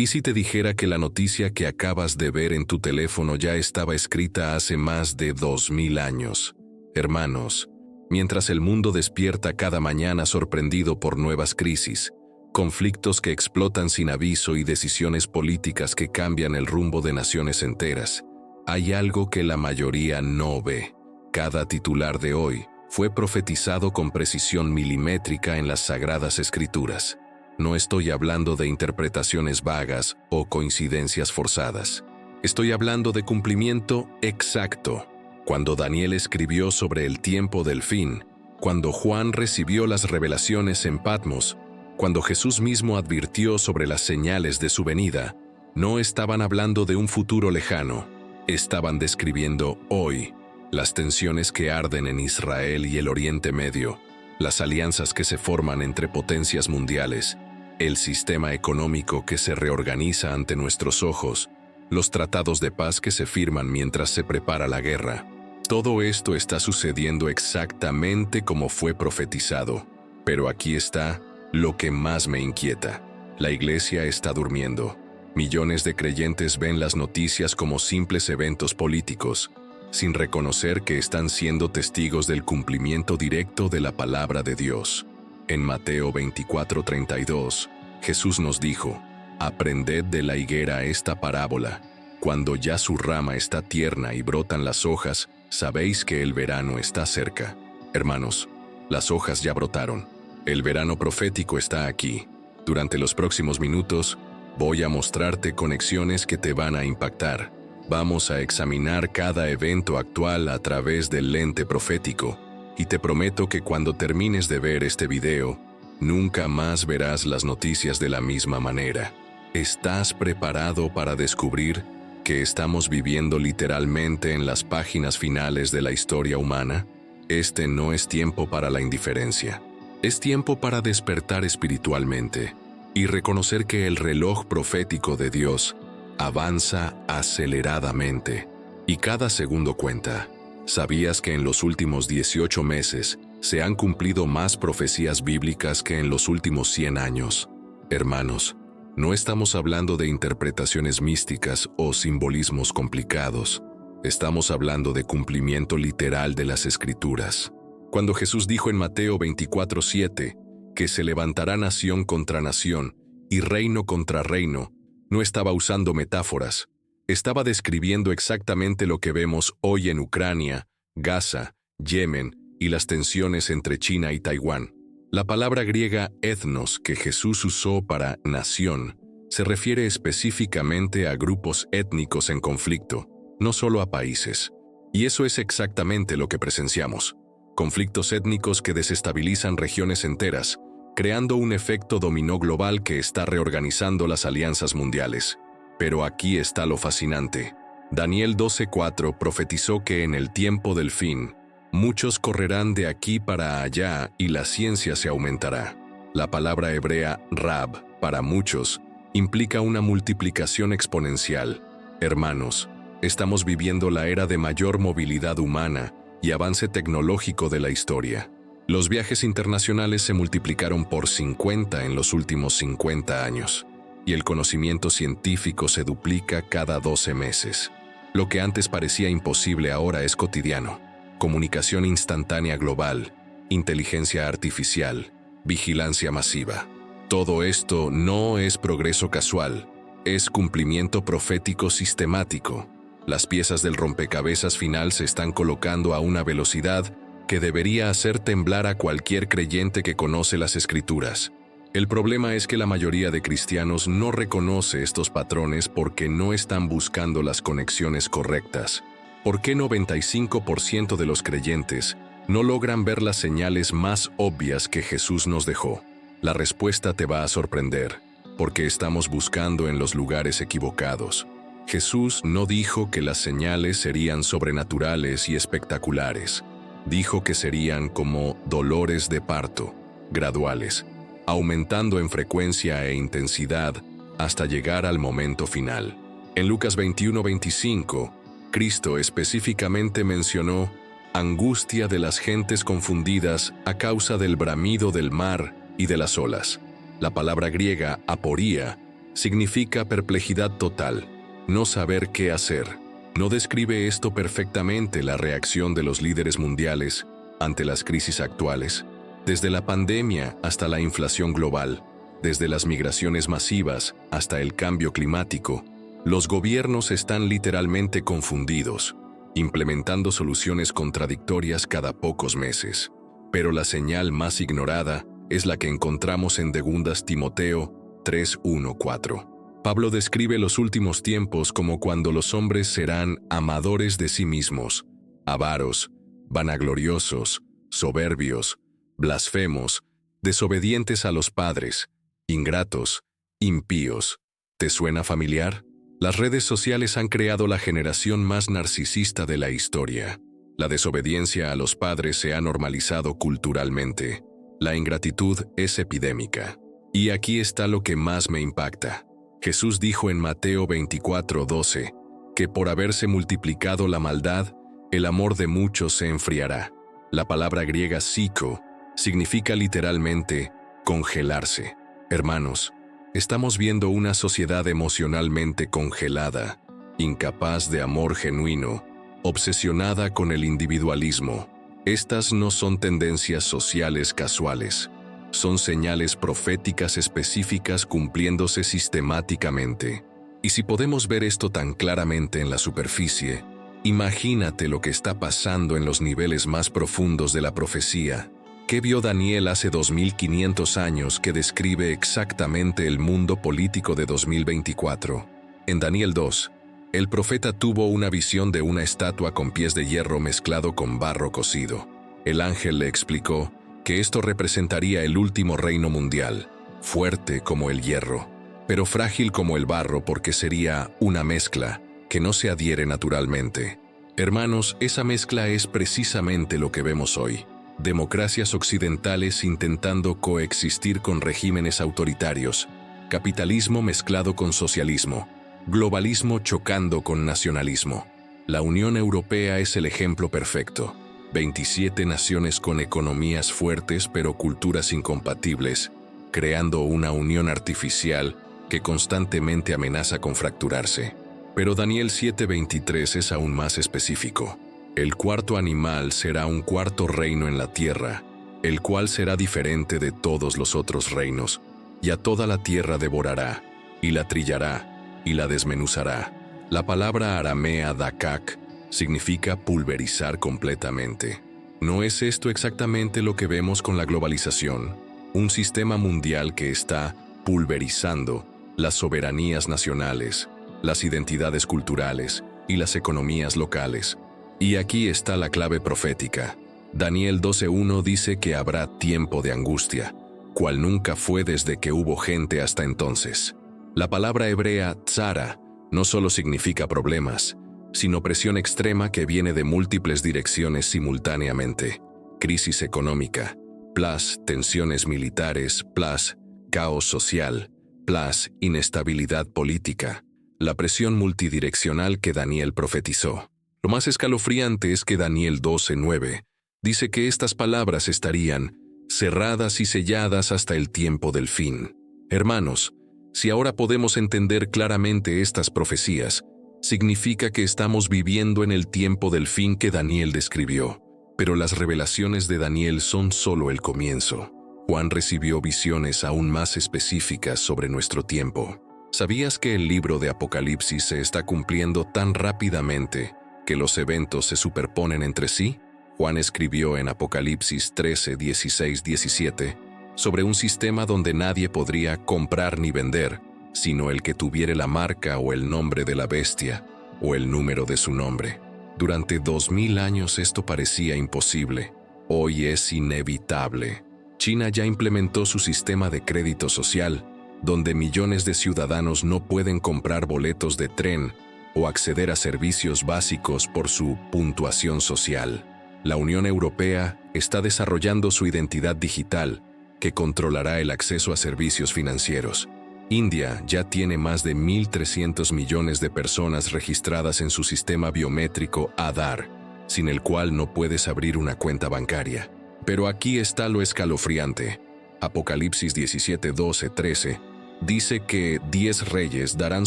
¿Y si te dijera que la noticia que acabas de ver en tu teléfono ya estaba escrita hace más de 2000 años? Hermanos, mientras el mundo despierta cada mañana sorprendido por nuevas crisis, conflictos que explotan sin aviso y decisiones políticas que cambian el rumbo de naciones enteras, hay algo que la mayoría no ve. Cada titular de hoy fue profetizado con precisión milimétrica en las Sagradas Escrituras. No estoy hablando de interpretaciones vagas o coincidencias forzadas. Estoy hablando de cumplimiento exacto. Cuando Daniel escribió sobre el tiempo del fin, cuando Juan recibió las revelaciones en Patmos, cuando Jesús mismo advirtió sobre las señales de su venida, no estaban hablando de un futuro lejano, estaban describiendo hoy las tensiones que arden en Israel y el Oriente Medio, las alianzas que se forman entre potencias mundiales, el sistema económico que se reorganiza ante nuestros ojos, los tratados de paz que se firman mientras se prepara la guerra. Todo esto está sucediendo exactamente como fue profetizado. Pero aquí está lo que más me inquieta. La iglesia está durmiendo. Millones de creyentes ven las noticias como simples eventos políticos, sin reconocer que están siendo testigos del cumplimiento directo de la palabra de Dios. En Mateo 24:32, Jesús nos dijo: «Aprended de la higuera esta parábola. Cuando ya su rama está tierna y brotan las hojas, sabéis que el verano está cerca». Hermanos, las hojas ya brotaron. El verano profético está aquí. Durante los próximos minutos, voy a mostrarte conexiones que te van a impactar. Vamos a examinar cada evento actual a través del lente profético, y te prometo que cuando termines de ver este video, nunca más verás las noticias de la misma manera. ¿Estás preparado para descubrir que estamos viviendo literalmente en las páginas finales de la historia humana? Este no es tiempo para la indiferencia. Es tiempo para despertar espiritualmente y reconocer que el reloj profético de Dios avanza aceleradamente y cada segundo cuenta. ¿Sabías que en los últimos 18 meses se han cumplido más profecías bíblicas que en los últimos 100 años? Hermanos, no estamos hablando de interpretaciones místicas o simbolismos complicados. Estamos hablando de cumplimiento literal de las Escrituras. Cuando Jesús dijo en Mateo 24:7 que se levantará nación contra nación y reino contra reino, no estaba usando metáforas, estaba describiendo exactamente lo que vemos hoy en Ucrania, Gaza, Yemen y las tensiones entre China y Taiwán. La palabra griega etnos que Jesús usó para nación se refiere específicamente a grupos étnicos en conflicto, no solo a países. Y eso es exactamente lo que presenciamos. Conflictos étnicos que desestabilizan regiones enteras, creando un efecto dominó global que está reorganizando las alianzas mundiales. Pero aquí está lo fascinante. Daniel 12:4 profetizó que en el tiempo del fin, muchos correrán de aquí para allá y la ciencia se aumentará. La palabra hebrea rab, para muchos, implica una multiplicación exponencial. Hermanos, estamos viviendo la era de mayor movilidad humana y avance tecnológico de la historia. Los viajes internacionales se multiplicaron por 50 en los últimos 50 años, y el conocimiento científico se duplica cada 12 meses. Lo que antes parecía imposible ahora es cotidiano. Comunicación instantánea global, inteligencia artificial, vigilancia masiva. Todo esto no es progreso casual, es cumplimiento profético sistemático. Las piezas del rompecabezas final se están colocando a una velocidad que debería hacer temblar a cualquier creyente que conoce las Escrituras. El problema es que la mayoría de cristianos no reconoce estos patrones porque no están buscando las conexiones correctas. ¿Por qué 95% de los creyentes no logran ver las señales más obvias que Jesús nos dejó? La respuesta te va a sorprender, porque estamos buscando en los lugares equivocados. Jesús no dijo que las señales serían sobrenaturales y espectaculares. Dijo que serían como dolores de parto, graduales, aumentando en frecuencia e intensidad hasta llegar al momento final. En Lucas 21:25, Cristo específicamente mencionó angustia de las gentes confundidas a causa del bramido del mar y de las olas. La palabra griega aporía significa perplejidad total, no saber qué hacer. ¿No describe esto perfectamente la reacción de los líderes mundiales ante las crisis actuales? Desde la pandemia hasta la inflación global, desde las migraciones masivas hasta el cambio climático, los gobiernos están literalmente confundidos, implementando soluciones contradictorias cada pocos meses. Pero la señal más ignorada es la que encontramos en 2 Timoteo 3:1-4. Pablo describe los últimos tiempos como cuando los hombres serán amadores de sí mismos, avaros, vanagloriosos, soberbios, blasfemos, desobedientes a los padres, ingratos, impíos. ¿Te suena familiar? Las redes sociales han creado la generación más narcisista de la historia. La desobediencia a los padres se ha normalizado culturalmente. La ingratitud es epidémica. Y aquí está lo que más me impacta. Jesús dijo en Mateo 24:12 que por haberse multiplicado la maldad, el amor de muchos se enfriará. La palabra griega psico significa literalmente congelarse. Hermanos, estamos viendo una sociedad emocionalmente congelada, incapaz de amor genuino, obsesionada con el individualismo. Estas no son tendencias sociales casuales. Son señales proféticas específicas cumpliéndose sistemáticamente. Y si podemos ver esto tan claramente en la superficie, imagínate lo que está pasando en los niveles más profundos de la profecía. ¿Qué vio Daniel hace 2500 años que describe exactamente el mundo político de 2024? En Daniel 2, el profeta tuvo una visión de una estatua con pies de hierro mezclado con barro cocido. El ángel le explicó que esto representaría el último reino mundial, fuerte como el hierro, pero frágil como el barro porque sería una mezcla que no se adhiere naturalmente. Hermanos, esa mezcla es precisamente lo que vemos hoy. Democracias occidentales intentando coexistir con regímenes autoritarios, capitalismo mezclado con socialismo, globalismo chocando con nacionalismo. La Unión Europea es el ejemplo perfecto. 27 naciones con economías fuertes pero culturas incompatibles, creando una unión artificial que constantemente amenaza con fracturarse. Pero Daniel 7:23 es aún más específico. El cuarto animal será un cuarto reino en la tierra, el cual será diferente de todos los otros reinos, y a toda la tierra devorará, y la trillará, y la desmenuzará. La palabra aramea dakak significa pulverizar completamente. ¿No es esto exactamente lo que vemos con la globalización? Un sistema mundial que está pulverizando las soberanías nacionales, las identidades culturales y las economías locales. Y aquí está la clave profética. Daniel 12:1 dice que habrá tiempo de angustia, cual nunca fue desde que hubo gente hasta entonces. La palabra hebrea tzara no solo significa problemas, sino presión extrema que viene de múltiples direcciones simultáneamente. Crisis económica, plus tensiones militares, plus caos social, plus inestabilidad política. La presión multidireccional que Daniel profetizó. Lo más escalofriante es que Daniel 12:9 dice que estas palabras estarían cerradas y selladas hasta el tiempo del fin. Hermanos, si ahora podemos entender claramente estas profecías, significa que estamos viviendo en el tiempo del fin que Daniel describió. Pero las revelaciones de Daniel son solo el comienzo. Juan recibió visiones aún más específicas sobre nuestro tiempo. ¿Sabías que el libro de Apocalipsis se está cumpliendo tan rápidamente que los eventos se superponen entre sí? Juan escribió en Apocalipsis 13, 16, 17 sobre un sistema donde nadie podría comprar ni vender, sino el que tuviere la marca o el nombre de la bestia, o el número de su nombre. Durante 2000 años esto parecía imposible. Hoy es inevitable. China ya implementó su sistema de crédito social, donde millones de ciudadanos no pueden comprar boletos de tren o acceder a servicios básicos por su puntuación social. La Unión Europea está desarrollando su identidad digital, que controlará el acceso a servicios financieros. India ya tiene más de 1.300 millones de personas registradas en su sistema biométrico Aadhaar, sin el cual no puedes abrir una cuenta bancaria. Pero aquí está lo escalofriante. Apocalipsis 17, 12, 13 dice que 10 reyes darán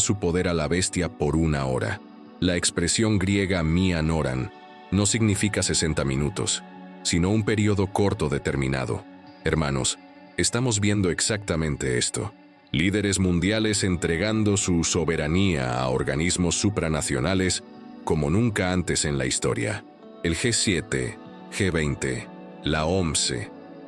su poder a la bestia por 1 hora. La expresión griega mia noran no significa 60 minutos, sino un periodo corto determinado. Hermanos, estamos viendo exactamente esto. Líderes mundiales entregando su soberanía a organismos supranacionales como nunca antes en la historia. El G7, G20, la OMS,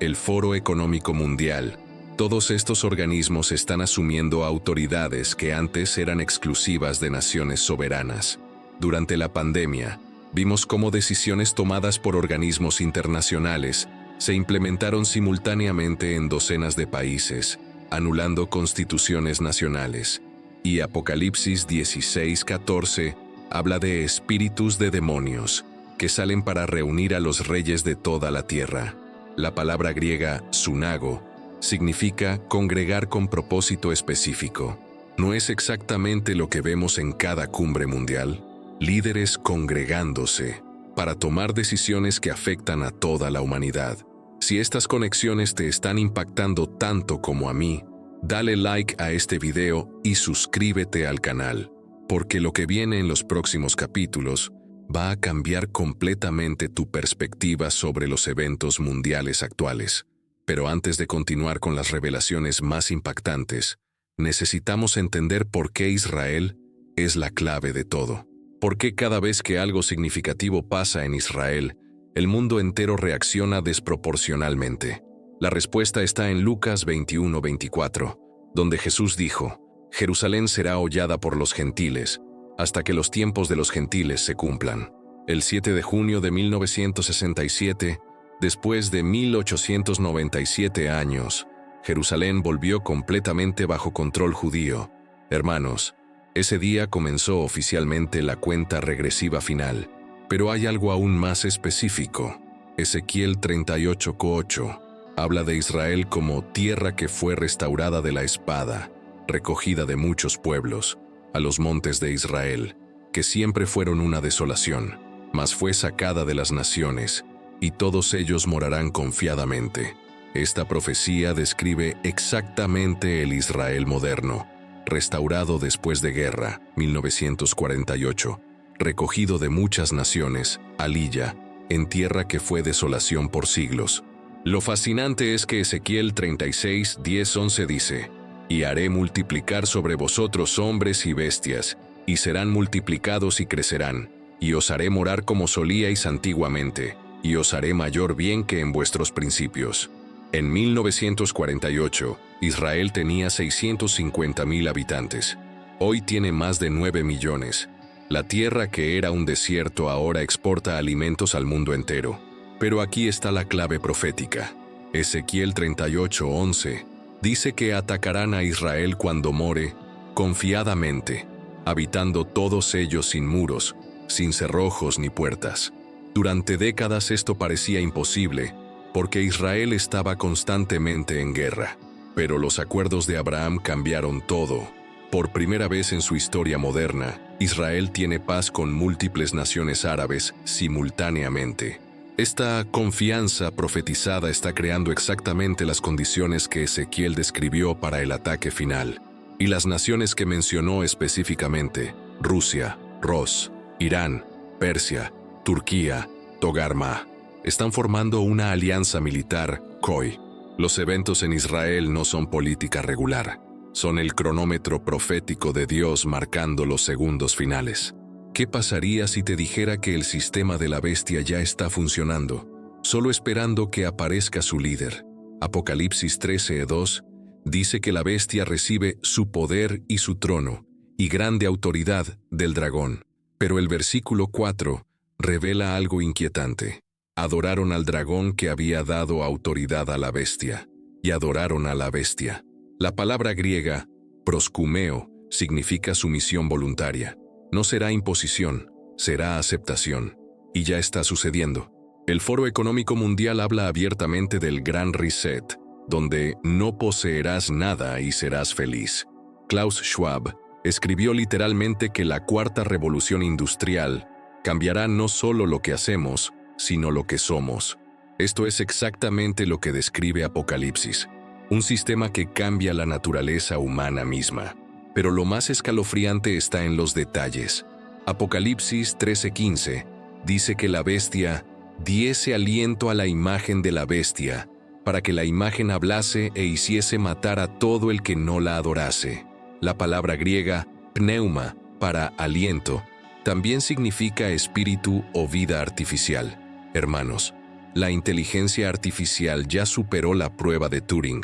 el Foro Económico Mundial, todos estos organismos están asumiendo autoridades que antes eran exclusivas de naciones soberanas. Durante la pandemia, vimos cómo decisiones tomadas por organismos internacionales se implementaron simultáneamente en docenas de países, anulando constituciones nacionales. Y Apocalipsis 16:14 habla de espíritus de demonios que salen para reunir a los reyes de toda la tierra. La palabra griega sunago significa congregar con propósito específico. ¿No es exactamente lo que vemos en cada cumbre mundial? Líderes congregándose para tomar decisiones que afectan a toda la humanidad. Si estas conexiones te están impactando tanto como a mí, dale like a este video y suscríbete al canal, porque lo que viene en los próximos capítulos va a cambiar completamente tu perspectiva sobre los eventos mundiales actuales. Pero antes de continuar con las revelaciones más impactantes, necesitamos entender por qué Israel es la clave de todo. ¿Por qué cada vez que algo significativo pasa en Israel, el mundo entero reacciona desproporcionalmente? La respuesta está en Lucas 21:24, donde Jesús dijo: Jerusalén será hollada por los gentiles, hasta que los tiempos de los gentiles se cumplan. El 7 de junio de 1967, después de 1897 años, Jerusalén volvió completamente bajo control judío. Hermanos, ese día comenzó oficialmente la cuenta regresiva final. Pero hay algo aún más específico. Ezequiel 38:8 habla de Israel como tierra que fue restaurada de la espada, recogida de muchos pueblos, a los montes de Israel, que siempre fueron una desolación, mas fue sacada de las naciones, y todos ellos morarán confiadamente. Esta profecía describe exactamente el Israel moderno, restaurado después de guerra, 1948, recogido de muchas naciones, aliyah, en tierra que fue desolación por siglos. Lo fascinante es que Ezequiel 36:10-11 dice: «Y haré multiplicar sobre vosotros hombres y bestias, y serán multiplicados y crecerán, y os haré morar como solíais antiguamente, y os haré mayor bien que en vuestros principios». En 1948, Israel tenía 650,000 habitantes. Hoy tiene más de 9 millones. La tierra que era un desierto ahora exporta alimentos al mundo entero. Pero aquí está la clave profética. Ezequiel 38:11 dice que atacarán a Israel cuando more, confiadamente, habitando todos ellos sin muros, sin cerrojos ni puertas. Durante décadas esto parecía imposible, porque Israel estaba constantemente en guerra. Pero los acuerdos de Abraham cambiaron todo. Por primera vez en su historia moderna, Israel tiene paz con múltiples naciones árabes simultáneamente. Esta confianza profetizada está creando exactamente las condiciones que Ezequiel describió para el ataque final. Y las naciones que mencionó específicamente: Rusia, Ros, Irán, Persia, Turquía, Togarma, están formando una alianza militar, COI. Los eventos en Israel no son política regular, son el cronómetro profético de Dios marcando los segundos finales. ¿Qué pasaría si te dijera que el sistema de la bestia ya está funcionando, solo esperando que aparezca su líder? Apocalipsis 13:2 dice que la bestia recibe su poder y su trono, y grande autoridad del dragón. Pero el versículo 4 revela algo inquietante. Adoraron al dragón que había dado autoridad a la bestia, y adoraron a la bestia. La palabra griega, proscumeo, significa sumisión voluntaria. No será imposición, será aceptación. Y ya está sucediendo. El Foro Económico Mundial habla abiertamente del Gran Reset, donde no poseerás nada y serás feliz. Klaus Schwab escribió literalmente que la cuarta revolución industrial cambiará no solo lo que hacemos, sino lo que somos. Esto es exactamente lo que describe Apocalipsis. un sistema que cambia la naturaleza humana misma. Pero lo más escalofriante está en los detalles. Apocalipsis 13:15 dice que la bestia diese aliento a la imagen de la bestia, para que la imagen hablase e hiciese matar a todo el que no la adorase. La palabra griega pneuma, para aliento, también significa espíritu o vida artificial. Hermanos, la inteligencia artificial ya superó la prueba de Turing.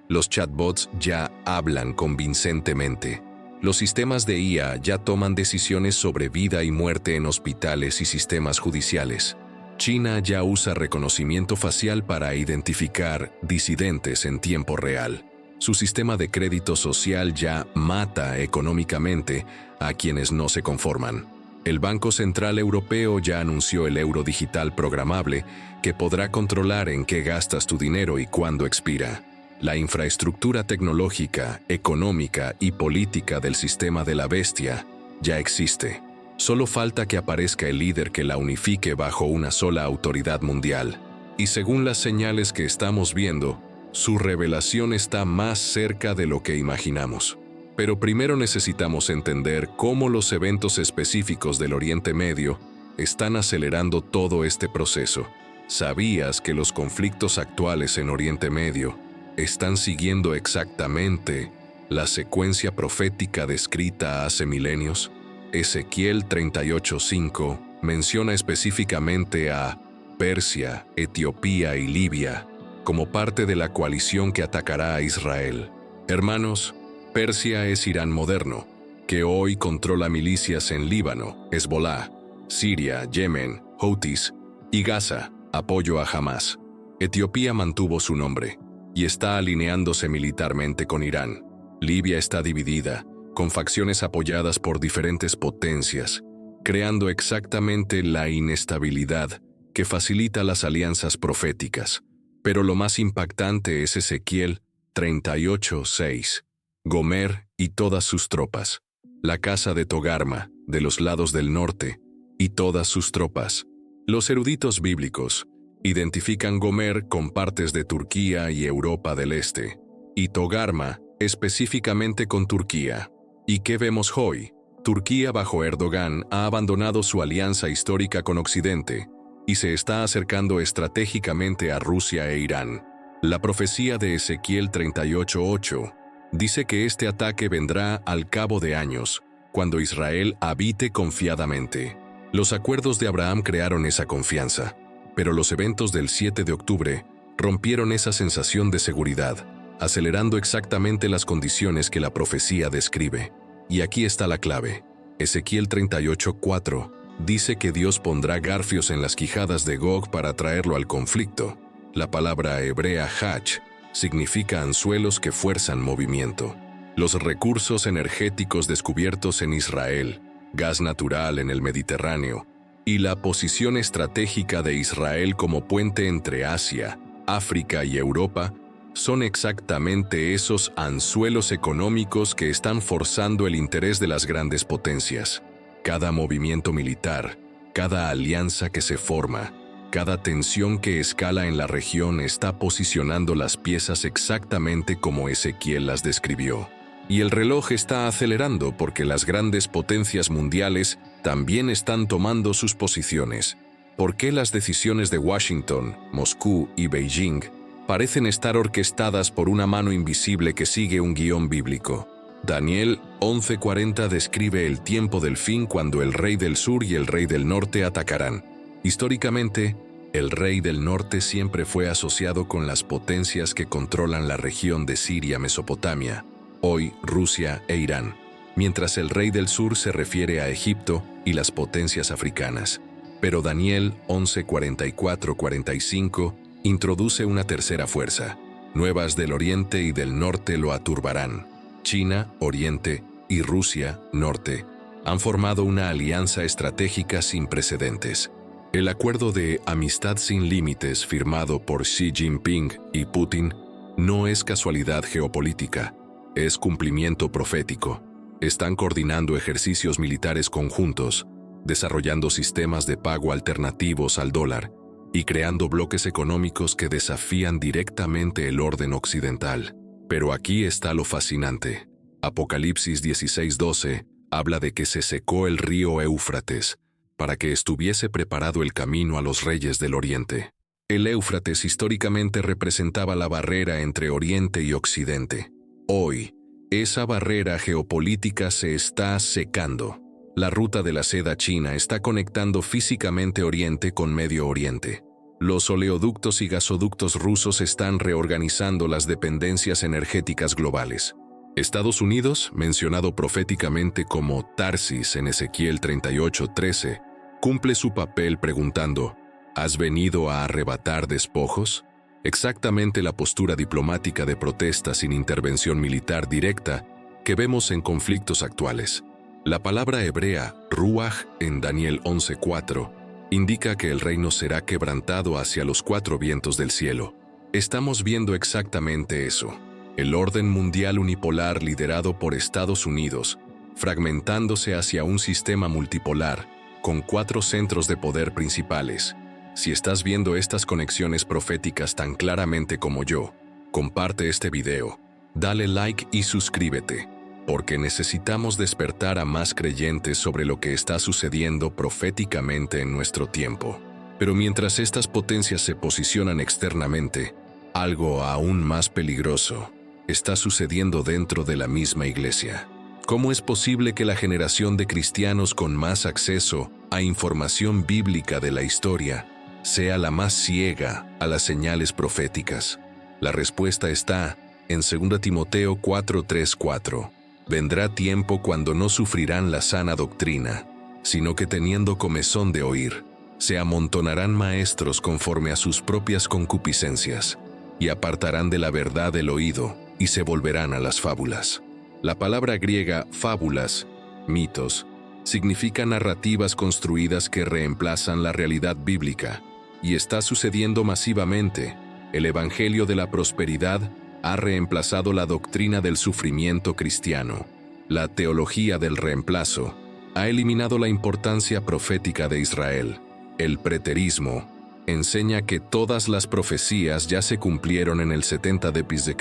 Los chatbots ya hablan convincentemente. Los sistemas de IA ya toman decisiones sobre vida y muerte en hospitales y sistemas judiciales. China ya usa reconocimiento facial para identificar disidentes en tiempo real. Su sistema de crédito social ya mata económicamente a quienes no se conforman. El Banco Central Europeo ya anunció el euro digital programable que podrá controlar en qué gastas tu dinero y cuándo expira. La infraestructura tecnológica, económica y política del sistema de la bestia ya existe. Solo falta que aparezca el líder que la unifique bajo una sola autoridad mundial. Y según las señales que estamos viendo, su revelación está más cerca de lo que imaginamos. Pero primero necesitamos entender cómo los eventos específicos del Oriente Medio están acelerando todo este proceso. ¿Sabías que los conflictos actuales en Oriente Medio están siguiendo exactamente la secuencia profética descrita hace milenios? Ezequiel 38:5 menciona específicamente a Persia, Etiopía y Libia como parte de la coalición que atacará a Israel. Hermanos, Persia es Irán moderno, que hoy controla milicias en Líbano, Hezbolá, Siria, Yemen, Houthis y Gaza, apoyo a Hamas. Etiopía mantuvo su nombre y está alineándose militarmente con Irán. Libia está dividida, con facciones apoyadas por diferentes potencias, creando exactamente la inestabilidad que facilita las alianzas proféticas. Pero lo más impactante es Ezequiel 38:6. Gomer y todas sus tropas, la casa de Togarma, de los lados del norte, y todas sus tropas. Los eruditos bíblicos identifican Gomer con partes de Turquía y Europa del Este, y Togarma específicamente con Turquía. ¿Y qué vemos hoy? Turquía bajo Erdogan ha abandonado su alianza histórica con Occidente y se está acercando estratégicamente a Rusia e Irán. La profecía de Ezequiel 38:8 dice que este ataque vendrá al cabo de años, cuando Israel habite confiadamente. Los acuerdos de Abraham crearon esa confianza, pero los eventos del 7 de octubre rompieron esa sensación de seguridad, acelerando exactamente las condiciones que la profecía describe. Y aquí está la clave. Ezequiel 38:4 dice que Dios pondrá garfios en las quijadas de Gog para traerlo al conflicto. La palabra hebrea hach significa anzuelos que fuerzan movimiento. Los recursos energéticos descubiertos en Israel, gas natural en el Mediterráneo, y la posición estratégica de Israel como puente entre Asia, África y Europa son exactamente esos anzuelos económicos que están forzando el interés de las grandes potencias. Cada movimiento militar, cada alianza que se forma, cada tensión que escala en la región está posicionando las piezas exactamente como Ezequiel las describió. Y el reloj está acelerando porque las grandes potencias mundiales también están tomando sus posiciones. ¿Por qué las decisiones de Washington, Moscú y Beijing parecen estar orquestadas por una mano invisible que sigue un guión bíblico? Daniel 11:40 describe el tiempo del fin cuando el rey del sur y el rey del norte atacarán. Históricamente, el rey del norte siempre fue asociado con las potencias que controlan la región de Siria, Mesopotamia, hoy Rusia e Irán, mientras el rey del sur se refiere a Egipto y las potencias africanas. Pero Daniel 11:44-45 introduce una tercera fuerza. Nuevas del oriente y del norte lo aturbarán. China, oriente, y Rusia, norte, han formado una alianza estratégica sin precedentes. El acuerdo de amistad sin límites firmado por Xi Jinping y Putin no es casualidad geopolítica, es cumplimiento profético. Están coordinando ejercicios militares conjuntos, desarrollando sistemas de pago alternativos al dólar, y creando bloques económicos que desafían directamente el orden occidental. Pero aquí está lo fascinante. Apocalipsis 16:12 habla de que se secó el río Éufrates para que estuviese preparado el camino a los reyes del Oriente. El Éufrates históricamente representaba la barrera entre Oriente y Occidente. Hoy, esa barrera geopolítica se está secando. La ruta de la seda china está conectando físicamente Oriente con Medio Oriente. Los oleoductos y gasoductos rusos están reorganizando las dependencias energéticas globales. Estados Unidos, mencionado proféticamente como Tarsis en Ezequiel 38:13, cumple su papel preguntando: ¿has venido a arrebatar despojos? Exactamente la postura diplomática de protesta sin intervención militar directa que vemos en conflictos actuales. La palabra hebrea, ruach, en Daniel 11:4, indica que el reino será quebrantado hacia los cuatro vientos del cielo. Estamos viendo exactamente eso. El orden mundial unipolar liderado por Estados Unidos, fragmentándose hacia un sistema multipolar, con 4 centros de poder principales. Si estás viendo estas conexiones proféticas tan claramente como yo, comparte este video, dale like y suscríbete, porque necesitamos despertar a más creyentes sobre lo que está sucediendo proféticamente en nuestro tiempo. Pero mientras estas potencias se posicionan externamente, algo aún más peligroso está sucediendo dentro de la misma iglesia. ¿Cómo es posible que la generación de cristianos con más acceso a información bíblica de la historia sea la más ciega a las señales proféticas? La respuesta está en 2 Timoteo 4:3-4. Vendrá tiempo cuando no sufrirán la sana doctrina, sino que teniendo comezón de oír, se amontonarán maestros conforme a sus propias concupiscencias, y apartarán de la verdad el oído, y se volverán a las fábulas. La palabra griega fábulas, mitos, significa narrativas construidas que reemplazan la realidad bíblica, y está sucediendo masivamente. El evangelio de la prosperidad ha reemplazado la doctrina del sufrimiento cristiano. La teología del reemplazo ha eliminado la importancia profética de Israel. El preterismo enseña que todas las profecías ya se cumplieron en el 70 d.C.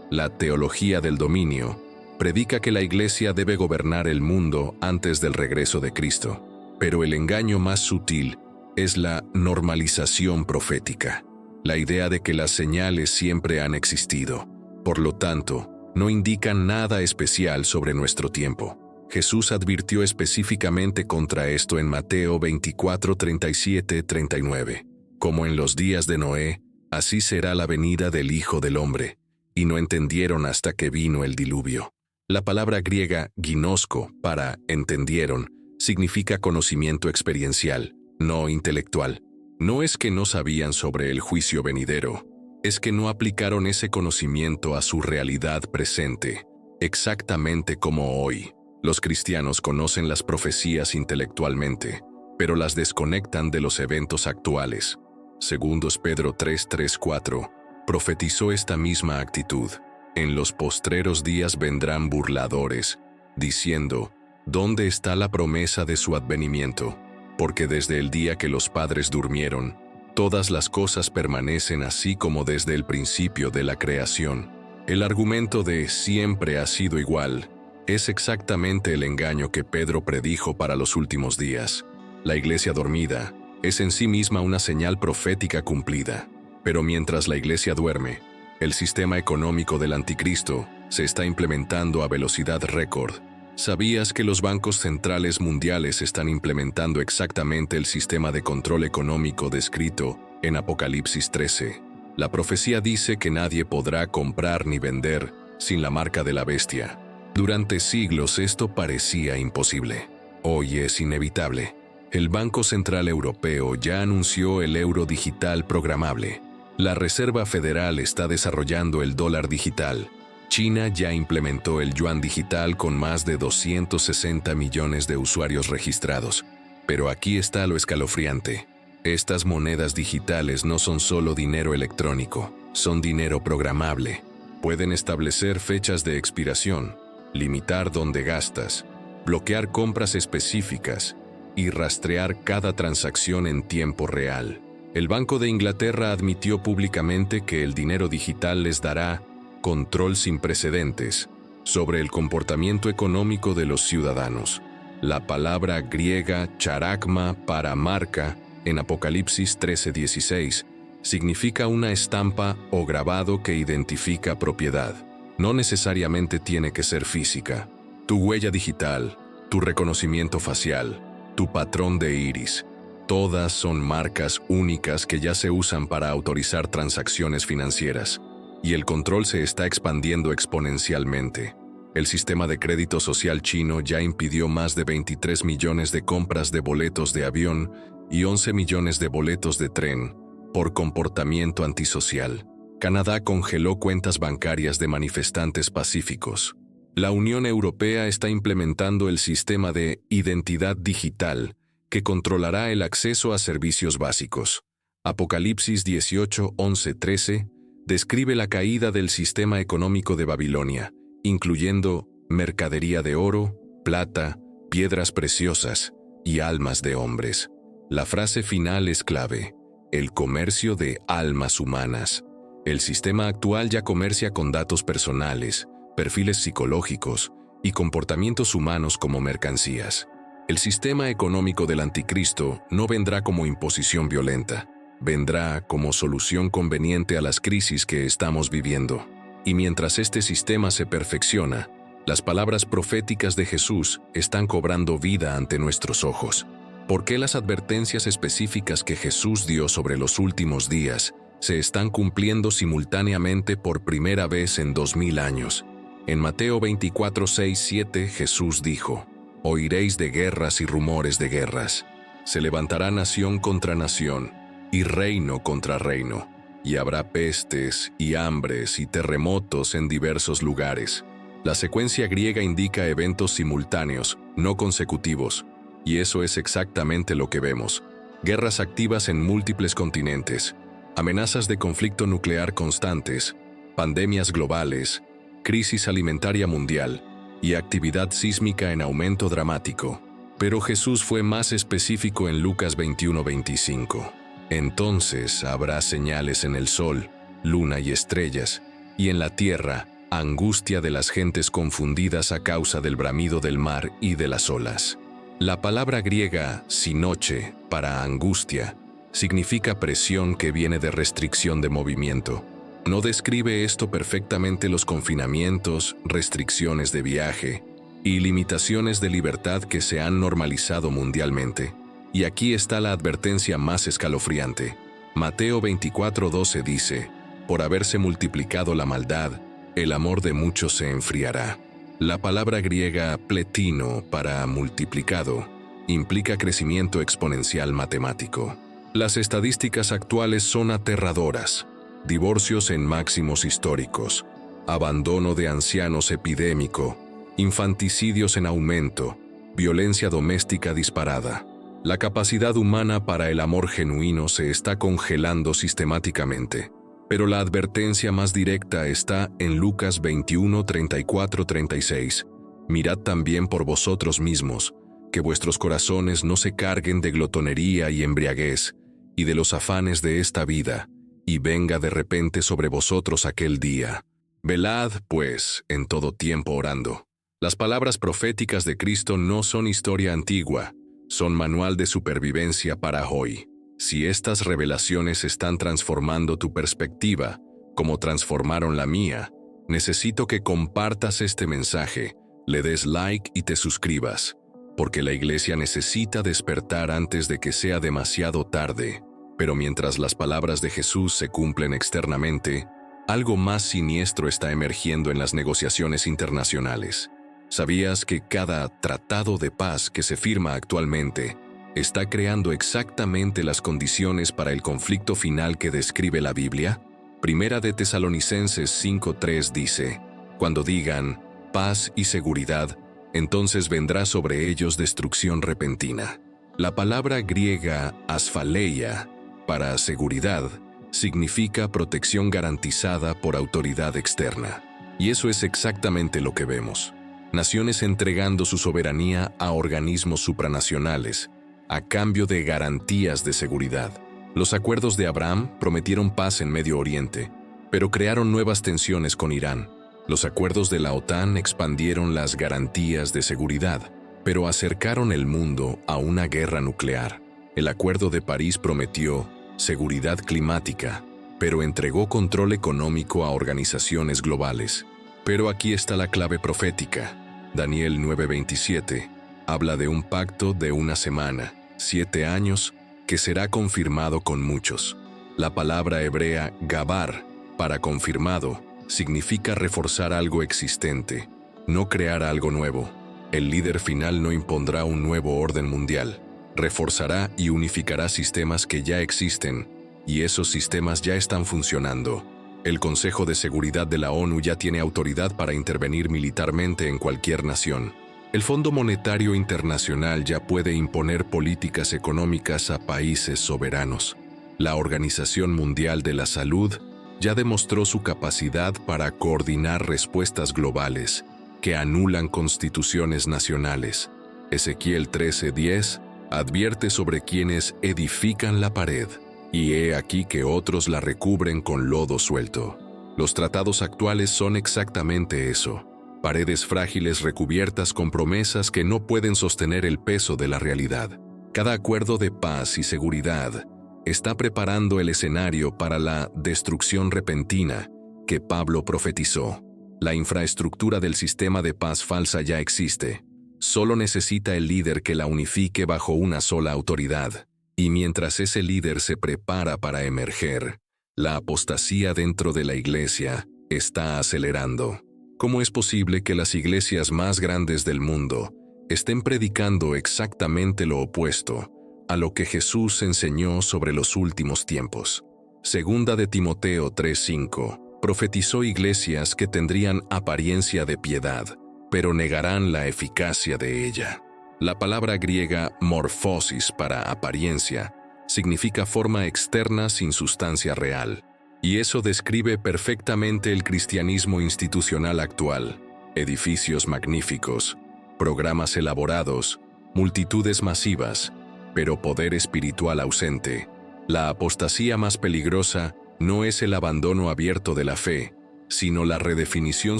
La teología del dominio predica que la iglesia debe gobernar el mundo antes del regreso de Cristo. Pero el engaño más sutil es la normalización profética, la idea de que las señales siempre han existido, por lo tanto, no indican nada especial sobre nuestro tiempo. Jesús advirtió específicamente contra esto en Mateo 24:37-39. Como en los días de Noé, así será la venida del Hijo del Hombre, y no entendieron hasta que vino el diluvio. La palabra griega ginosko para entendieron significa conocimiento experiencial, no intelectual. No es que no sabían sobre el juicio venidero, es que no aplicaron ese conocimiento a su realidad presente, exactamente como hoy. Los cristianos conocen las profecías intelectualmente, pero las desconectan de los eventos actuales. 2 Pedro 3:3-4 profetizó esta misma actitud. En los postreros días vendrán burladores, diciendo: ¿dónde está la promesa de su advenimiento? Porque desde el día que los padres durmieron, todas las cosas permanecen así como desde el principio de la creación. El argumento de siempre ha sido igual es exactamente el engaño que Pedro predijo para los últimos días. La iglesia dormida es en sí misma una señal profética cumplida. Pero mientras la iglesia duerme, el sistema económico del anticristo se está implementando a velocidad récord. ¿Sabías que los bancos centrales mundiales están implementando exactamente el sistema de control económico descrito en Apocalipsis 13? La profecía dice que nadie podrá comprar ni vender sin la marca de la bestia. Durante siglos esto parecía imposible. Hoy es inevitable. El Banco Central Europeo ya anunció el euro digital programable. La Reserva Federal está desarrollando el dólar digital. China ya implementó el yuan digital con más de 260 millones de usuarios registrados. Pero aquí está lo escalofriante. Estas monedas digitales no son solo dinero electrónico, son dinero programable. Pueden establecer fechas de expiración, limitar dónde gastas, bloquear compras específicas y rastrear cada transacción en tiempo real. El Banco de Inglaterra admitió públicamente que el dinero digital les dará control sin precedentes sobre el comportamiento económico de los ciudadanos. La palabra griega charagma para marca en Apocalipsis 13:16 significa una estampa o grabado que identifica propiedad. No necesariamente tiene que ser física. Tu huella digital, tu reconocimiento facial, tu patrón de iris, todas son marcas únicas que ya se usan para autorizar transacciones financieras, y el control se está expandiendo exponencialmente. El sistema de crédito social chino ya impidió más de 23 millones de compras de boletos de avión y 11 millones de boletos de tren por comportamiento antisocial. Canadá congeló cuentas bancarias de manifestantes pacíficos. La Unión Europea está implementando el sistema de identidad digital que controlará el acceso a servicios básicos. Apocalipsis 18, 11, 13 describe la caída del sistema económico de Babilonia, incluyendo mercadería de oro, plata, piedras preciosas y almas de hombres. La frase final es clave: el comercio de almas humanas. El sistema actual ya comercia con datos personales, perfiles psicológicos y comportamientos humanos como mercancías. El sistema económico del anticristo no vendrá como imposición violenta, vendrá como solución conveniente a las crisis que estamos viviendo. Y mientras este sistema se perfecciona, las palabras proféticas de Jesús están cobrando vida ante nuestros ojos. ¿Por qué las advertencias específicas que Jesús dio sobre los últimos días se están cumpliendo simultáneamente por primera vez en 2000 años? En Mateo 24, 6, 7, Jesús dijo: «Oiréis de guerras y rumores de guerras. Se levantará nación contra nación, y reino contra reino, y habrá pestes, y hambres, y terremotos en diversos lugares». La secuencia griega indica eventos simultáneos, no consecutivos, y eso es exactamente lo que vemos. Guerras activas en múltiples continentes, amenazas de conflicto nuclear constantes, pandemias globales, crisis alimentaria mundial y actividad sísmica en aumento dramático. Pero Jesús fue más específico en Lucas 21:25. Entonces habrá señales en el sol, luna y estrellas, y en la tierra, angustia de las gentes confundidas a causa del bramido del mar y de las olas. La palabra griega sinoche para angustia significa presión que viene de restricción de movimiento. ¿No describe esto perfectamente los confinamientos, restricciones de viaje y limitaciones de libertad que se han normalizado mundialmente? Y aquí está la advertencia más escalofriante. Mateo 24:12 dice: «Por haberse multiplicado la maldad, el amor de muchos se enfriará». La palabra griega pletino para multiplicado implica crecimiento exponencial matemático. Las estadísticas actuales son aterradoras. Divorcios en máximos históricos, abandono de ancianos epidémico, infanticidios en aumento, violencia doméstica disparada. La capacidad humana para el amor genuino se está congelando sistemáticamente. Pero la advertencia más directa está en Lucas 21, 34, 36. «Mirad también por vosotros mismos, que vuestros corazones no se carguen de glotonería y embriaguez, y de los afanes de esta vida, y venga de repente sobre vosotros aquel día. Velad, pues, en todo tiempo orando». Las palabras proféticas de Cristo no son historia antigua, son manual de supervivencia para hoy. Si estas revelaciones están transformando tu perspectiva, como transformaron la mía, necesito que compartas este mensaje, le des like y te suscribas, porque la iglesia necesita despertar antes de que sea demasiado tarde. Pero mientras las palabras de Jesús se cumplen externamente, algo más siniestro está emergiendo en las negociaciones internacionales. ¿Sabías que cada tratado de paz que se firma actualmente está creando exactamente las condiciones para el conflicto final que describe la Biblia? Primera de Tesalonicenses 5:3 dice: «Cuando digan paz y seguridad, entonces vendrá sobre ellos destrucción repentina». La palabra griega asphaleia para seguridad significa protección garantizada por autoridad externa. Y eso es exactamente lo que vemos. Naciones entregando su soberanía a organismos supranacionales, a cambio de garantías de seguridad. Los acuerdos de Abraham prometieron paz en Medio Oriente, pero crearon nuevas tensiones con Irán. Los acuerdos de la OTAN expandieron las garantías de seguridad, pero acercaron el mundo a una guerra nuclear. El Acuerdo de París prometió seguridad climática, pero entregó control económico a organizaciones globales. Pero aquí está la clave profética. Daniel 9:27 habla de un pacto de una semana, 7 años, que será confirmado con muchos. La palabra hebrea gabar, para confirmado, significa reforzar algo existente, no crear algo nuevo. El líder final no impondrá un nuevo orden mundial, reforzará y unificará sistemas que ya existen, y esos sistemas ya están funcionando. El Consejo de Seguridad de la ONU ya tiene autoridad para intervenir militarmente en cualquier nación. El Fondo Monetario Internacional ya puede imponer políticas económicas a países soberanos. La Organización Mundial de la Salud ya demostró su capacidad para coordinar respuestas globales que anulan constituciones nacionales. Ezequiel 13:10 advierte sobre quienes edifican la pared, y he aquí que otros la recubren con lodo suelto. Los tratados actuales son exactamente eso, paredes frágiles recubiertas con promesas que no pueden sostener el peso de la realidad. Cada acuerdo de paz y seguridad está preparando el escenario para la destrucción repentina que Pablo profetizó. La infraestructura del sistema de paz falsa ya existe. Solo necesita el líder que la unifique bajo una sola autoridad. Y mientras ese líder se prepara para emerger, la apostasía dentro de la iglesia está acelerando. ¿Cómo es posible que las iglesias más grandes del mundo estén predicando exactamente lo opuesto a lo que Jesús enseñó sobre los últimos tiempos? Segunda de Timoteo 3:5 profetizó iglesias que tendrían apariencia de piedad, pero negarán la eficacia de ella. La palabra griega morfosis para apariencia significa forma externa sin sustancia real, y eso describe perfectamente el cristianismo institucional actual. Edificios magníficos, programas elaborados, multitudes masivas, pero poder espiritual ausente. La apostasía más peligrosa no es el abandono abierto de la fe, sino la redefinición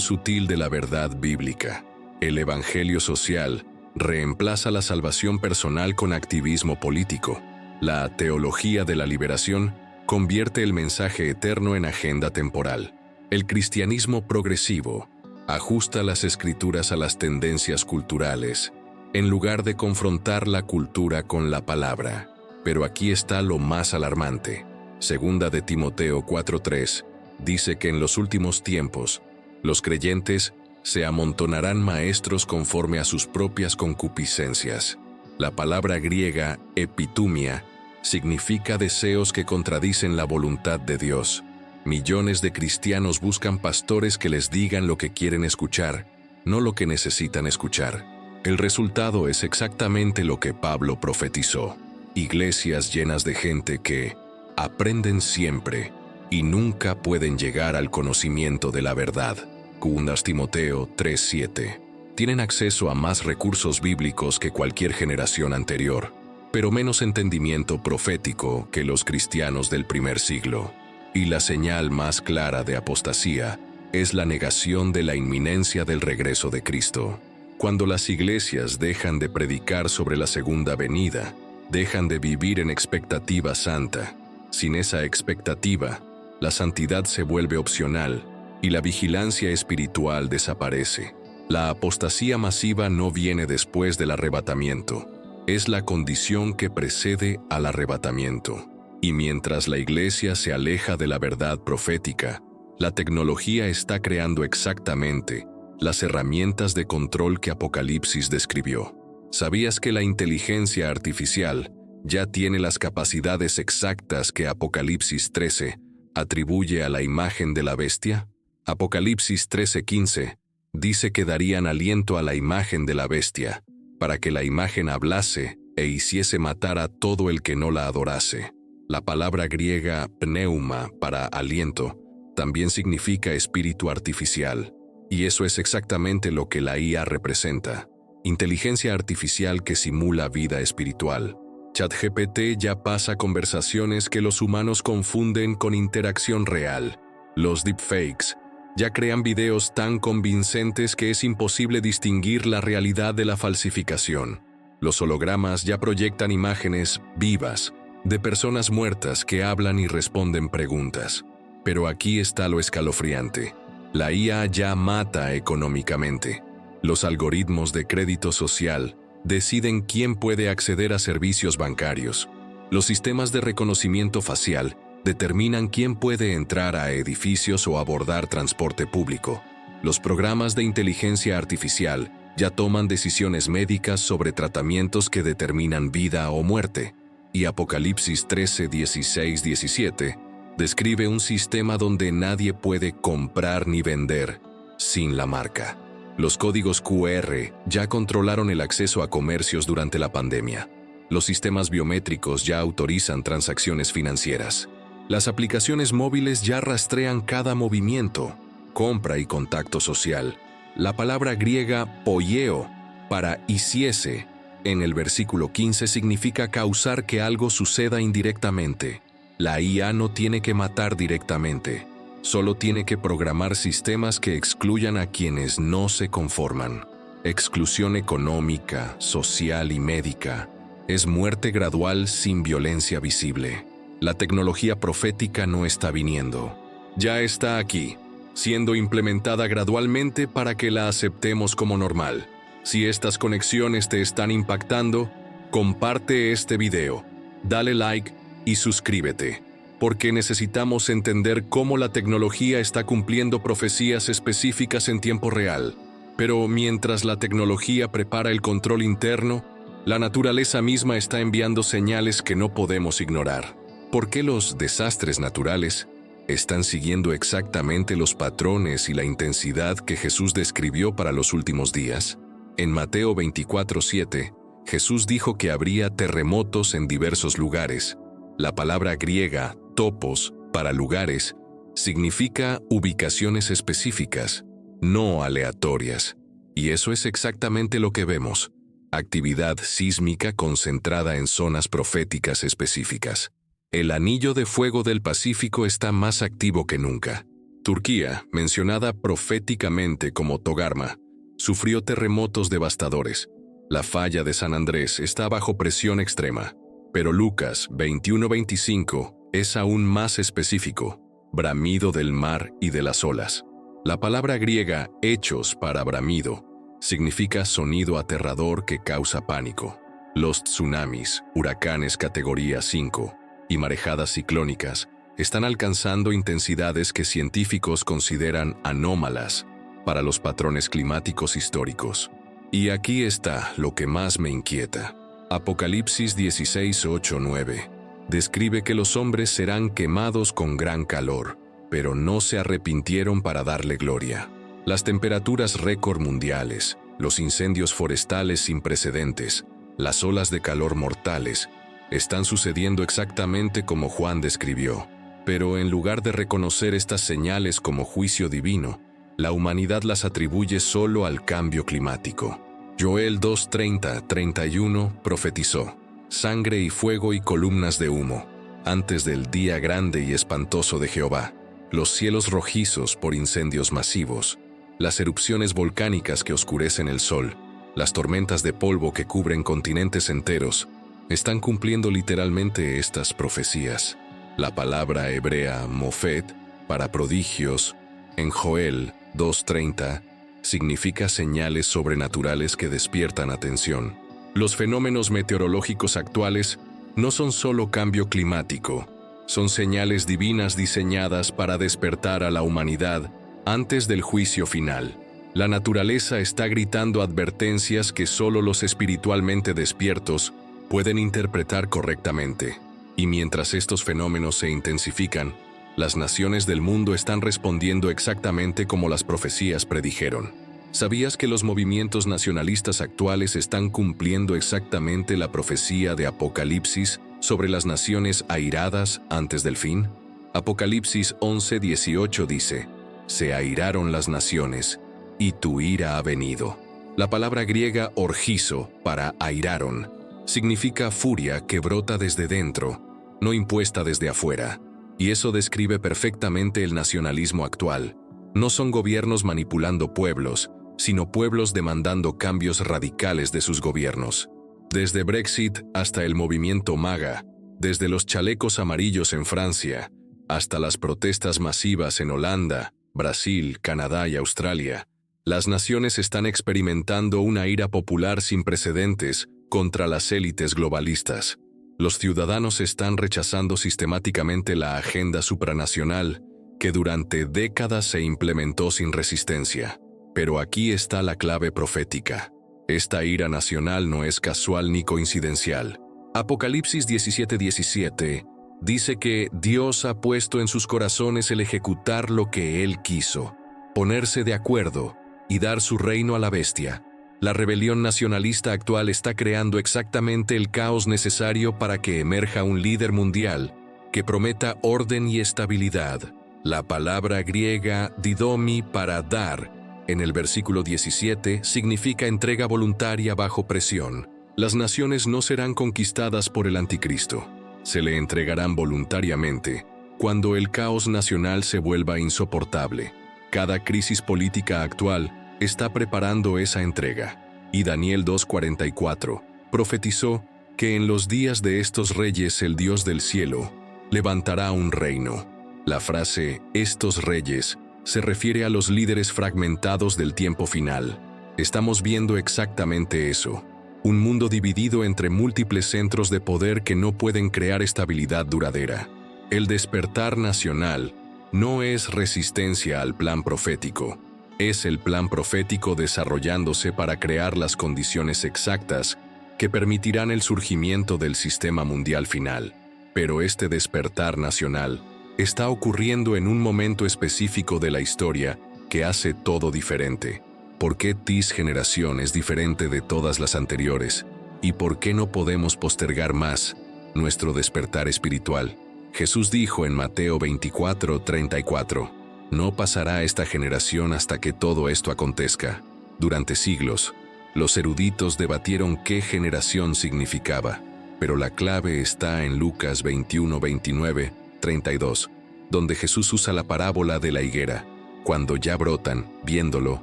sutil de la verdad bíblica. El evangelio social reemplaza la salvación personal con activismo político. La teología de la liberación convierte el mensaje eterno en agenda temporal. El cristianismo progresivo ajusta las escrituras a las tendencias culturales, en lugar de confrontar la cultura con la palabra. Pero aquí está lo más alarmante. Segunda de Timoteo 4:3 dice que en los últimos tiempos, los creyentes se amontonarán maestros conforme a sus propias concupiscencias. La palabra griega epitumia significa deseos que contradicen la voluntad de Dios. Millones de cristianos buscan pastores que les digan lo que quieren escuchar, no lo que necesitan escuchar. El resultado es exactamente lo que Pablo profetizó. Iglesias llenas de gente que aprenden siempre y nunca pueden llegar al conocimiento de la verdad. Segunda Timoteo 3:7. Tienen acceso a más recursos bíblicos que cualquier generación anterior, pero menos entendimiento profético que los cristianos del primer siglo. Y la señal más clara de apostasía es la negación de la inminencia del regreso de Cristo. Cuando las iglesias dejan de predicar sobre la segunda venida, dejan de vivir en expectativa santa. Sin esa expectativa, la santidad se vuelve opcional y la vigilancia espiritual desaparece. La apostasía masiva no viene después del arrebatamiento, es la condición que precede al arrebatamiento. Y mientras la iglesia se aleja de la verdad profética, la tecnología está creando exactamente las herramientas de control que Apocalipsis describió. ¿Sabías que la inteligencia artificial ya tiene las capacidades exactas que Apocalipsis 13 atribuye a la imagen de la bestia? Apocalipsis 13:15 dice que darían aliento a la imagen de la bestia, para que la imagen hablase e hiciese matar a todo el que no la adorase. La palabra griega pneuma para aliento también significa espíritu artificial, y eso es exactamente lo que la IA representa: inteligencia artificial que simula vida espiritual. ChatGPT ya pasa conversaciones que los humanos confunden con interacción real. Los deepfakes ya crean videos tan convincentes que es imposible distinguir la realidad de la falsificación. Los hologramas ya proyectan imágenes vivas de personas muertas que hablan y responden preguntas. Pero aquí está lo escalofriante. La IA ya mata económicamente. Los algoritmos de crédito social deciden quién puede acceder a servicios bancarios. Los sistemas de reconocimiento facial determinan quién puede entrar a edificios o abordar transporte público. Los programas de inteligencia artificial ya toman decisiones médicas sobre tratamientos que determinan vida o muerte. Y Apocalipsis 13, 16, 17 describe un sistema donde nadie puede comprar ni vender sin la marca. Los códigos QR ya controlaron el acceso a comercios durante la pandemia. Los sistemas biométricos ya autorizan transacciones financieras. Las aplicaciones móviles ya rastrean cada movimiento, compra y contacto social. La palabra griega poieo para hiciese en el versículo 15 significa causar que algo suceda indirectamente. La IA no tiene que matar directamente. Solo tiene que programar sistemas que excluyan a quienes no se conforman. Exclusión económica, social y médica es muerte gradual sin violencia visible. La tecnología profética no está viniendo. Ya está aquí, siendo implementada gradualmente para que la aceptemos como normal. Si estas conexiones te están impactando, comparte este video, dale like y suscríbete. Porque necesitamos entender cómo la tecnología está cumpliendo profecías específicas en tiempo real. Pero mientras la tecnología prepara el control interno, la naturaleza misma está enviando señales que no podemos ignorar. ¿Por qué los desastres naturales están siguiendo exactamente los patrones y la intensidad que Jesús describió para los últimos días? En Mateo 24:7, Jesús dijo que habría terremotos en diversos lugares. La palabra griega topos para lugares significa ubicaciones específicas, no aleatorias. Y eso es exactamente lo que vemos: actividad sísmica concentrada en zonas proféticas específicas. El anillo de fuego del Pacífico está más activo que nunca. Turquía, mencionada proféticamente como Togarma, sufrió terremotos devastadores. La falla de San Andrés está bajo presión extrema. Pero Lucas 21:25 es aún más específico: bramido del mar y de las olas. La palabra griega hechos para bramido significa sonido aterrador que causa pánico. Los tsunamis, huracanes categoría 5 y marejadas ciclónicas están alcanzando intensidades que científicos consideran anómalas para los patrones climáticos históricos. Y aquí está lo que más me inquieta. Apocalipsis 16:8-9 describe que los hombres serán quemados con gran calor, pero no se arrepintieron para darle gloria. Las temperaturas récord mundiales, los incendios forestales sin precedentes, las olas de calor mortales, están sucediendo exactamente como Juan describió. Pero en lugar de reconocer estas señales como juicio divino, la humanidad las atribuye solo al cambio climático. Joel 2:30-31 profetizó: sangre y fuego y columnas de humo, antes del día grande y espantoso de Jehová, los cielos rojizos por incendios masivos, las erupciones volcánicas que oscurecen el sol, las tormentas de polvo que cubren continentes enteros, están cumpliendo literalmente estas profecías. La palabra hebrea mofet, para prodigios, en Joel 2:30, significa señales sobrenaturales que despiertan atención. Los fenómenos meteorológicos actuales no son solo cambio climático, son señales divinas diseñadas para despertar a la humanidad antes del juicio final. La naturaleza está gritando advertencias que solo los espiritualmente despiertos pueden interpretar correctamente. Y mientras estos fenómenos se intensifican, las naciones del mundo están respondiendo exactamente como las profecías predijeron. ¿Sabías que los movimientos nacionalistas actuales están cumpliendo exactamente la profecía de Apocalipsis sobre las naciones airadas antes del fin? Apocalipsis 11:18 dice: se airaron las naciones, y tu ira ha venido. La palabra griega orgizo para airaron Significa furia que brota desde dentro, no impuesta desde afuera. Y eso describe perfectamente el nacionalismo actual. No son gobiernos manipulando pueblos, sino pueblos demandando cambios radicales de sus gobiernos. Desde Brexit hasta el movimiento MAGA, desde los chalecos amarillos en Francia, hasta las protestas masivas en Holanda, Brasil, Canadá y Australia, las naciones están experimentando una ira popular sin precedentes contra las élites globalistas. Los ciudadanos están rechazando sistemáticamente la agenda supranacional que durante décadas se implementó sin resistencia. Pero aquí está la clave profética. Esta ira nacional no es casual ni coincidencial. Apocalipsis 17:17 dice que Dios ha puesto en sus corazones el ejecutar lo que Él quiso, ponerse de acuerdo y dar su reino a la bestia. La rebelión nacionalista actual está creando exactamente el caos necesario para que emerja un líder mundial que prometa orden y estabilidad. La palabra griega didomi para dar, en el versículo 17, significa entrega voluntaria bajo presión. Las naciones no serán conquistadas por el anticristo. Se le entregarán voluntariamente cuando el caos nacional se vuelva insoportable. Cada crisis política actual está preparando esa entrega. Y Daniel 2:44 profetizó que en los días de estos reyes el Dios del cielo levantará un reino. La frase «estos reyes» se refiere a los líderes fragmentados del tiempo final. Estamos viendo exactamente eso. Un mundo dividido entre múltiples centros de poder que no pueden crear estabilidad duradera. El despertar nacional no es resistencia al plan profético. Es el plan profético desarrollándose para crear las condiciones exactas que permitirán el surgimiento del sistema mundial final. Pero este despertar nacional está ocurriendo en un momento específico de la historia que hace todo diferente. ¿Por qué TIS generación es diferente de todas las anteriores? ¿Y por qué no podemos postergar más nuestro despertar espiritual? Jesús dijo en Mateo 24:34, «No pasará esta generación hasta que todo esto acontezca». Durante siglos, los eruditos debatieron qué generación significaba, pero la clave está en Lucas 21:29-32, donde Jesús usa la parábola de la higuera. Cuando ya brotan, viéndolo,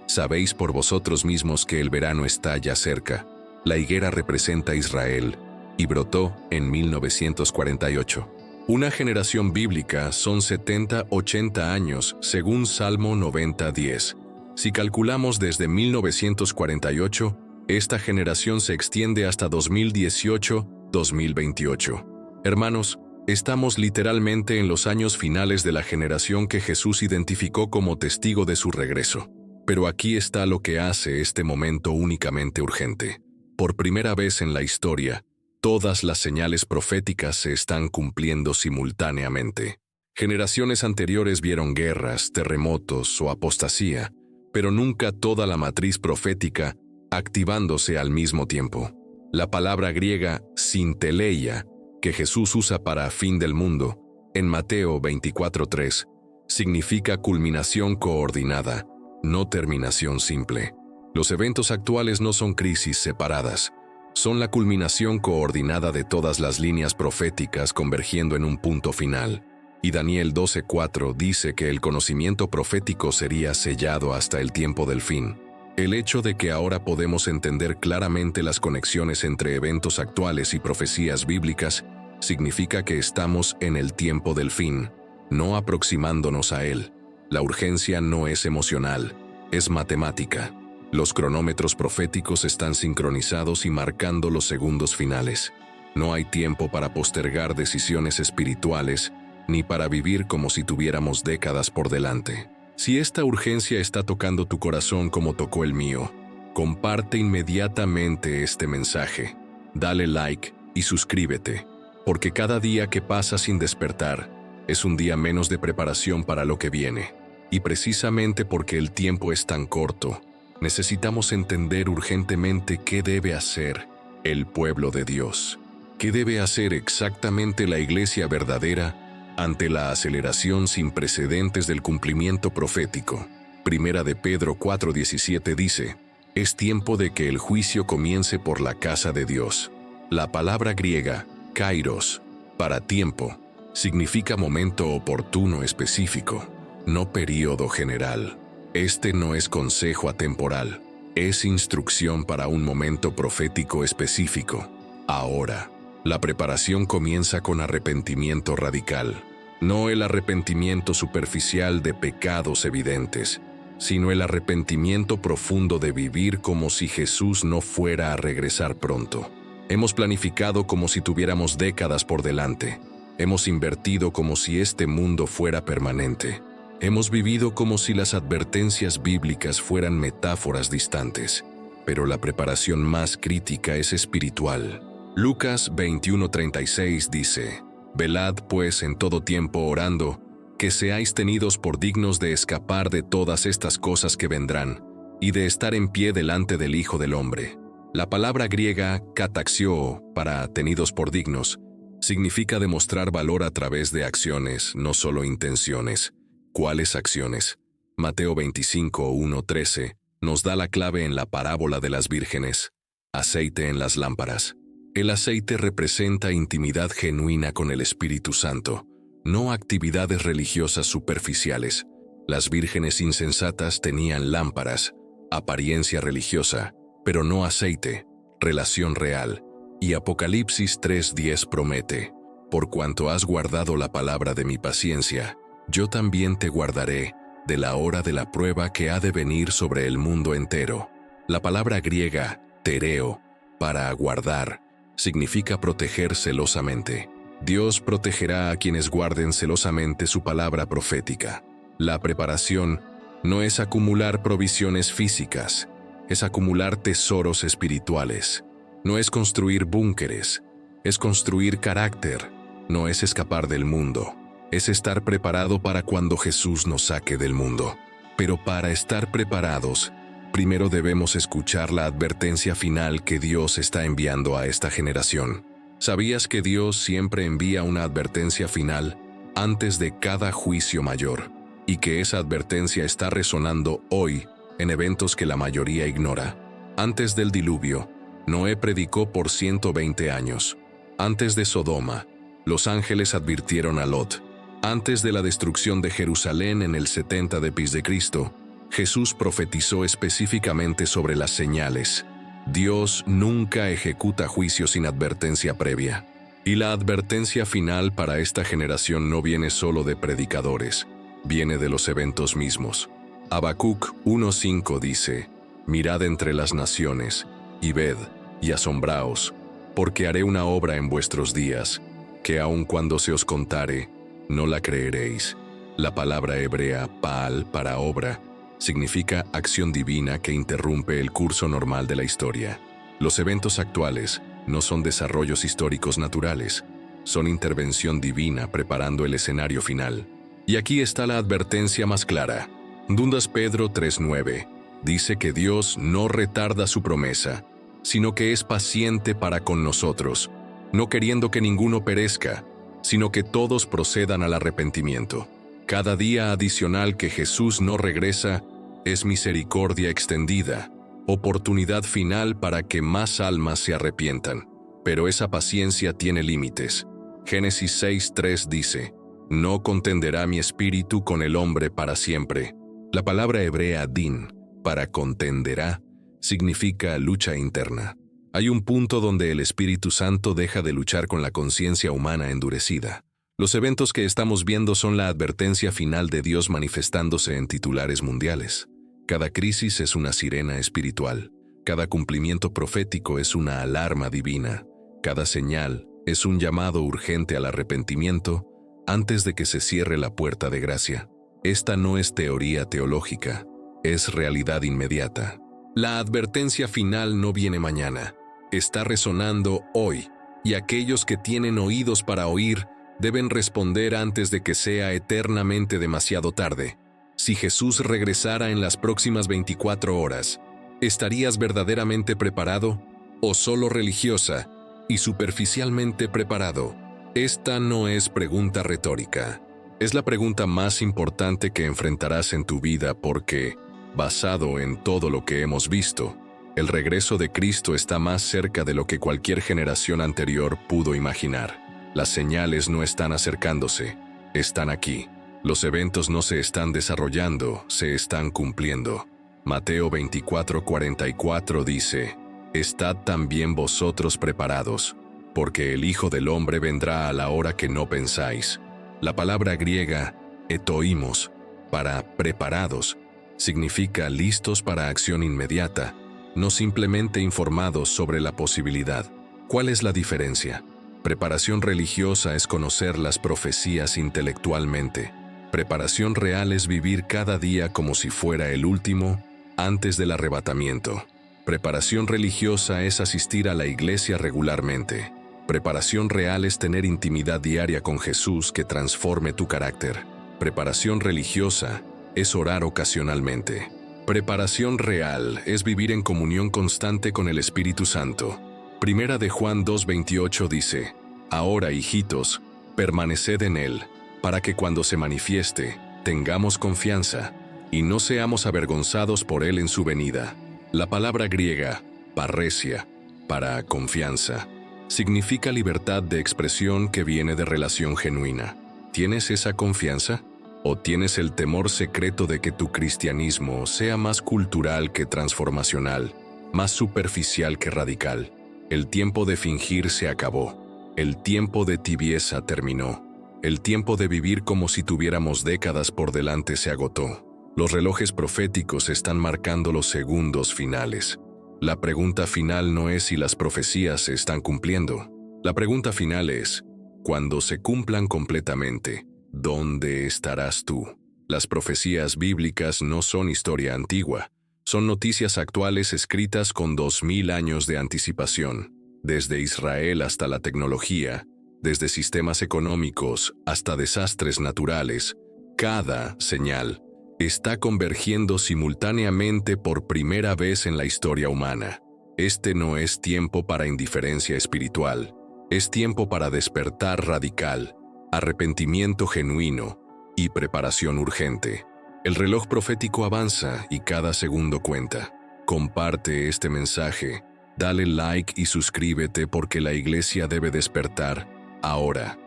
sabéis por vosotros mismos que el verano está ya cerca. La higuera representa a Israel y brotó en 1948. Una generación bíblica son 70-80 años, según Salmo 90:10. Si calculamos desde 1948, esta generación se extiende hasta 2018-2028. Hermanos, estamos literalmente en los años finales de la generación que Jesús identificó como testigo de su regreso. Pero aquí está lo que hace este momento únicamente urgente. Por primera vez en la historia, todas las señales proféticas se están cumpliendo simultáneamente. Generaciones anteriores vieron guerras, terremotos o apostasía, pero nunca toda la matriz profética activándose al mismo tiempo. La palabra griega sinteleia, que Jesús usa para fin del mundo, en Mateo 24:3, significa culminación coordinada, no terminación simple. Los eventos actuales no son crisis separadas, son la culminación coordinada de todas las líneas proféticas convergiendo en un punto final. Y Daniel 12:4 dice que el conocimiento profético sería sellado hasta el tiempo del fin. El hecho de que ahora podemos entender claramente las conexiones entre eventos actuales y profecías bíblicas significa que estamos en el tiempo del fin, no aproximándonos a él. La urgencia no es emocional, es matemática. Los cronómetros proféticos están sincronizados y marcando los segundos finales. No hay tiempo para postergar decisiones espirituales, ni para vivir como si tuviéramos décadas por delante. Si esta urgencia está tocando tu corazón como tocó el mío, comparte inmediatamente este mensaje. Dale like y suscríbete, porque cada día que pasa sin despertar es un día menos de preparación para lo que viene. Y precisamente porque el tiempo es tan corto, necesitamos entender urgentemente qué debe hacer el pueblo de Dios. ¿Qué debe hacer exactamente la iglesia verdadera ante la aceleración sin precedentes del cumplimiento profético? Primera de Pedro 4:17 dice, «Es tiempo de que el juicio comience por la casa de Dios». La palabra griega, kairos, para tiempo, significa momento oportuno específico, no período general. Este no es consejo atemporal, es instrucción para un momento profético específico. Ahora, la preparación comienza con arrepentimiento radical. No el arrepentimiento superficial de pecados evidentes, sino el arrepentimiento profundo de vivir como si Jesús no fuera a regresar pronto. Hemos planificado como si tuviéramos décadas por delante. Hemos invertido como si este mundo fuera permanente. Hemos vivido como si las advertencias bíblicas fueran metáforas distantes. Pero la preparación más crítica es espiritual. Lucas 21:36 dice: «Velad pues en todo tiempo orando, que seáis tenidos por dignos de escapar de todas estas cosas que vendrán, y de estar en pie delante del Hijo del Hombre». La palabra griega kataxio, para tenidos por dignos, significa demostrar valor a través de acciones, no solo intenciones. ¿Cuáles acciones? Mateo 25:1-13 nos da la clave en la parábola de las vírgenes. Aceite en las lámparas. El aceite representa intimidad genuina con el Espíritu Santo, no actividades religiosas superficiales. Las vírgenes insensatas tenían lámparas, apariencia religiosa, pero no aceite, relación real. Y Apocalipsis 3:10 promete: «Por cuanto has guardado la palabra de mi paciencia, yo también te guardaré de la hora de la prueba que ha de venir sobre el mundo entero». La palabra griega, tereo, para guardar, significa proteger celosamente. Dios protegerá a quienes guarden celosamente su palabra profética. La preparación no es acumular provisiones físicas, es acumular tesoros espirituales. No es construir búnkeres, es construir carácter. No es escapar del mundo, es estar preparado para cuando Jesús nos saque del mundo. Pero para estar preparados, primero debemos escuchar la advertencia final que Dios está enviando a esta generación. ¿Sabías que Dios siempre envía una advertencia final antes de cada juicio mayor? Y que esa advertencia está resonando hoy en eventos que la mayoría ignora. Antes del diluvio, Noé predicó por 120 años. Antes de Sodoma, los ángeles advirtieron a Lot. Antes de la destrucción de Jerusalén en el 70 después de Cristo, Jesús profetizó específicamente sobre las señales. Dios nunca ejecuta juicio sin advertencia previa. Y la advertencia final para esta generación no viene solo de predicadores, viene de los eventos mismos. Habacuc 1:5 dice: «Mirad entre las naciones, y ved, y asombraos, porque haré una obra en vuestros días, que aun cuando se os contare, no la creeréis». La palabra hebrea paal, para obra, significa acción divina que interrumpe el curso normal de la historia. Los eventos actuales no son desarrollos históricos naturales, son intervención divina preparando el escenario final. Y aquí está la advertencia más clara. 2 Pedro 3:9 dice que Dios no retarda su promesa, sino que es paciente para con nosotros, no queriendo que ninguno perezca, sino que todos procedan al arrepentimiento. Cada día adicional que Jesús no regresa es misericordia extendida, oportunidad final para que más almas se arrepientan. Pero esa paciencia tiene límites. Génesis 6:3 dice: «No contenderá mi espíritu con el hombre para siempre». La palabra hebrea din, para contenderá, significa lucha interna. Hay un punto donde el Espíritu Santo deja de luchar con la conciencia humana endurecida. Los eventos que estamos viendo son la advertencia final de Dios manifestándose en titulares mundiales. Cada crisis es una sirena espiritual. Cada cumplimiento profético es una alarma divina. Cada señal es un llamado urgente al arrepentimiento antes de que se cierre la puerta de gracia. Esta no es teoría teológica, es realidad inmediata. La advertencia final no viene mañana, está resonando hoy, y aquellos que tienen oídos para oír deben responder antes de que sea eternamente demasiado tarde. Si Jesús regresara en las próximas 24 horas, ¿estarías verdaderamente preparado o solo religiosa y superficialmente preparado? Esta no es pregunta retórica. Es la pregunta más importante que enfrentarás en tu vida porque, basado en todo lo que hemos visto, El regreso de Cristo está más cerca de lo que cualquier generación anterior pudo imaginar. Las señales no están acercándose, están aquí. Los eventos no se están desarrollando, se están cumpliendo. Mateo 24:44 dice: «Estad también vosotros preparados, porque el Hijo del Hombre vendrá a la hora que no pensáis». La palabra griega etoimos, para preparados, significa listos para acción inmediata, no simplemente informados sobre la posibilidad. ¿Cuál es la diferencia? Preparación religiosa es conocer las profecías intelectualmente. Preparación real es vivir cada día como si fuera el último, antes del arrebatamiento. Preparación religiosa es asistir a la iglesia regularmente. Preparación real es tener intimidad diaria con Jesús que transforme tu carácter. Preparación religiosa es orar ocasionalmente. Preparación real es vivir en comunión constante con el Espíritu Santo. Primera de Juan 2:28 dice: «Ahora, hijitos, permaneced en Él, para que cuando se manifieste, tengamos confianza, y no seamos avergonzados por Él en su venida». La palabra griega, parresia, para confianza, significa libertad de expresión que viene de relación genuina. ¿Tienes esa confianza? ¿O tienes el temor secreto de que tu cristianismo sea más cultural que transformacional, más superficial que radical? El tiempo de fingir se acabó. El tiempo de tibieza terminó. El tiempo de vivir como si tuviéramos décadas por delante se agotó. Los relojes proféticos están marcando los segundos finales. La pregunta final no es si las profecías se están cumpliendo. La pregunta final es: cuando se cumplan completamente, ¿dónde estarás tú? Las profecías bíblicas no son historia antigua, son noticias actuales escritas con 2000 años de anticipación, desde Israel hasta la tecnología, desde sistemas económicos hasta desastres naturales. Cada señal está convergiendo simultáneamente por primera vez en la historia humana. Este no es tiempo para indiferencia espiritual, es tiempo para despertar radical, arrepentimiento genuino y preparación urgente. El reloj profético avanza y cada segundo cuenta. Comparte este mensaje, dale like y suscríbete porque la iglesia debe despertar ahora.